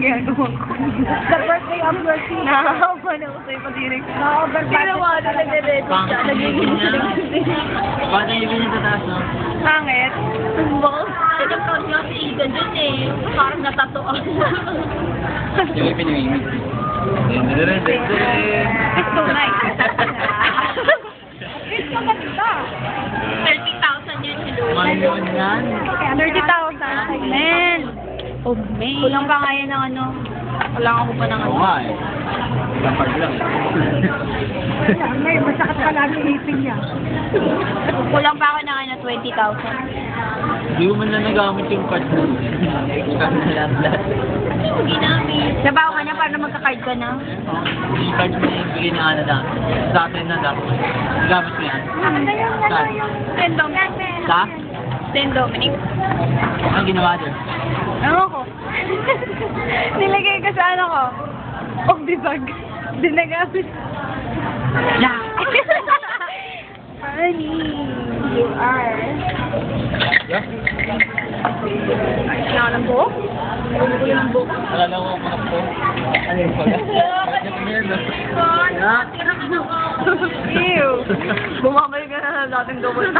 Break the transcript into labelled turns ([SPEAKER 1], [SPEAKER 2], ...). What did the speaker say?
[SPEAKER 1] The birthday of your team. Nakakapa na ko sa'yo pag-irig. Ginawa na nag-ready siya.
[SPEAKER 2] Bakit yung ganyan tataas, no?
[SPEAKER 1] Hangit.
[SPEAKER 3] Nagkakaroon niya si Ida dun eh. Parang natatuan.
[SPEAKER 2] Yung may pinimimik.
[SPEAKER 1] It's so nice. It's maganda.
[SPEAKER 3] 30,000 yun si Louie.
[SPEAKER 2] Mayon yan.
[SPEAKER 1] 30,000. Man.
[SPEAKER 3] Oh, man.
[SPEAKER 1] Kulang pa nga yan ng ano. Kulang ako pa ng
[SPEAKER 2] Oo
[SPEAKER 1] ano.
[SPEAKER 2] nga eh. Kapag lang eh.
[SPEAKER 1] May masakit pa lagi ipin niya. Kulang pa ako ng ano, 20,000.
[SPEAKER 2] Hindi mo man na nagamit yung card mo. Extra na lahat.
[SPEAKER 3] Hindi namin.
[SPEAKER 1] Nabaw ka na para magka-card ka na.
[SPEAKER 2] Yung card mo yung bigay ni Ana dati. Sa atin na dati. Nagamit mo yan. Saan?
[SPEAKER 1] St. Dominic.
[SPEAKER 2] Sa?
[SPEAKER 1] St. Dominic.
[SPEAKER 2] Ang ginawa doon?
[SPEAKER 1] Ano ko? Nilagay ko sa ano ko? Of the bag. Dinagamit.
[SPEAKER 2] Yeah!
[SPEAKER 1] Funny. You are.
[SPEAKER 2] Yeah?
[SPEAKER 1] Kailangan ng buhok? Ng buhok?
[SPEAKER 2] Alala ko mga po. Ano yung pala?
[SPEAKER 1] Ew. Bumabalik ka na sa dating double.